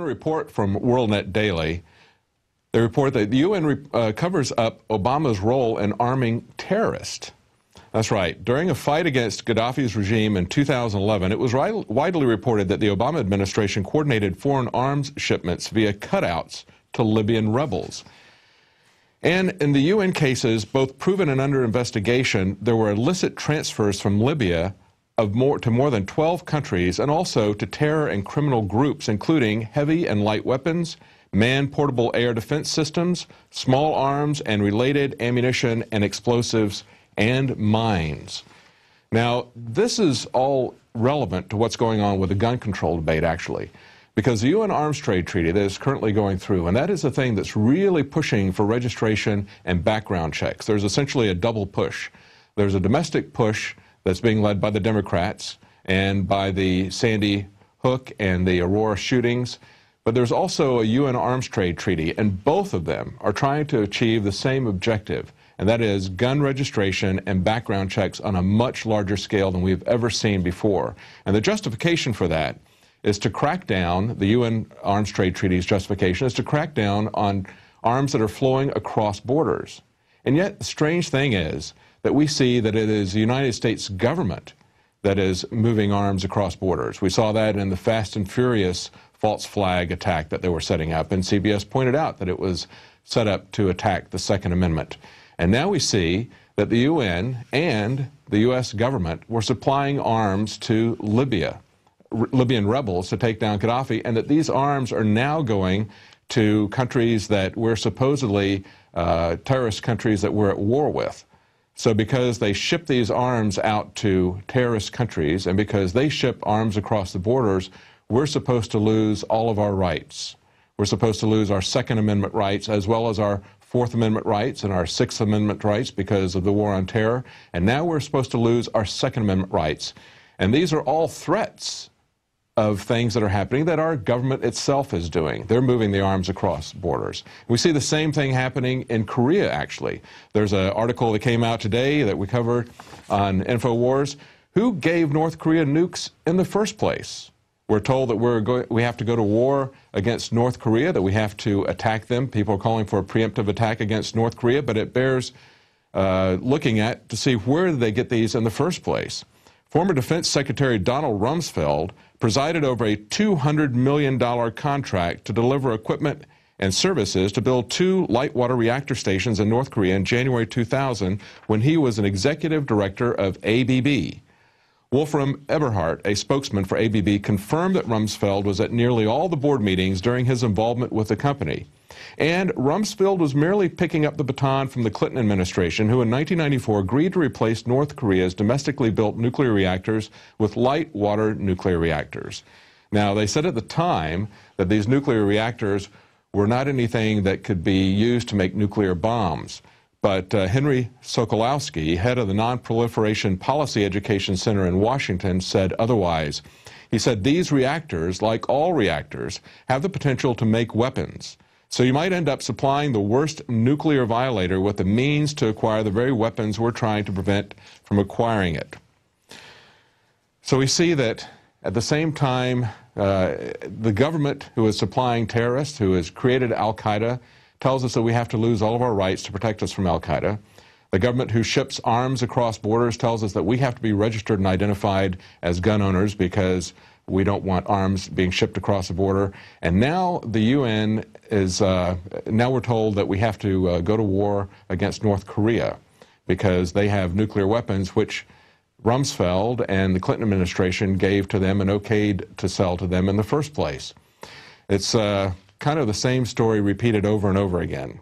in a report from WorldNet Daily, they report that the UN covers up Obama's role in arming terrorists. That's right. During a fight against Gaddafi's regime in 2011, it was widely reported that the Obama administration coordinated foreign arms shipments via cutouts to Libyan rebels. And in the UN cases, both proven and under investigation, there were illicit transfers from Libya to more than 12 countries, and also to terror and criminal groups, including heavy and light weapons, manned portable air defense systems, small arms and related ammunition and explosives, and mines. Now, this is all relevant to what's going on with the gun control debate, actually, because the UN Arms Trade Treaty that is currently going through, and that is the thing that's really pushing for registration and background checks. There's essentially a double push. There's a domestic push that's being led by the Democrats and by the Sandy Hook and the Aurora shootings, but there's also a UN Arms Trade Treaty, and both of them are trying to achieve the same objective, and that is gun registration and background checks on a much larger scale than we've ever seen before. And the justification for that is to crack down, the UN Arms Trade Treaty's justification is to crack down on arms that are flowing across borders. And yet, the strange thing is that we see that it is the United States government that is moving arms across borders. We saw that in the Fast and Furious false flag attack that they were setting up, and CBS pointed out that it was set up to attack the Second Amendment. And now we see that the UN and the U.S. government were supplying arms to Libyan rebels to take down Gaddafi, and that these arms are now going to countries that we're supposedly terrorist countries that we're at war with. So because they ship these arms out to terrorist countries, and because they ship arms across the borders, we're supposed to lose all of our rights. We're supposed to lose our Second Amendment rights, as well as our Fourth Amendment rights and our Sixth Amendment rights because of the war on terror. And now we're supposed to lose our Second Amendment rights. And these are all threats of things that are happening that our government itself is doing. They're moving the arms across borders. We see the same thing happening in Korea, actually. There's an article that came out today that we covered on InfoWars. Who gave North Korea nukes in the first place? We're told that we have to go to war against North Korea, that we have to attack them. People are calling for a preemptive attack against North Korea, but it bears looking at to see where did they get these in the first place. Former Defense Secretary Donald Rumsfeld presided over a $200 million contract to deliver equipment and services to build 2 light water reactor stations in North Korea in January 2000 when he was an executive director of ABB. Wolfram Eberhardt, a spokesman for ABB, confirmed that Rumsfeld was at nearly all the board meetings during his involvement with the company. And Rumsfeld was merely picking up the baton from the Clinton administration, who in 1994 agreed to replace North Korea's domestically built nuclear reactors with light water nuclear reactors. Now, they said at the time that these nuclear reactors were not anything that could be used to make nuclear bombs. But Henry Sokolowski, head of the Non-Proliferation Policy Education Center in Washington, said otherwise. He said these reactors, like all reactors, have the potential to make weapons. So you might end up supplying the worst nuclear violator with the means to acquire the very weapons we're trying to prevent from acquiring it. So we see that at the same time, the government who is supplying terrorists, who has created al-Qaeda, tells us that we have to lose all of our rights to protect us from al-Qaeda. The government who ships arms across borders tells us that we have to be registered and identified as gun owners because we don't want arms being shipped across the border. And now the UN is, now we're told that we have to go to war against North Korea because they have nuclear weapons, which Rumsfeld and the Clinton administration gave to them and okayed to sell to them in the first place. It's kind of the same story repeated over and over again.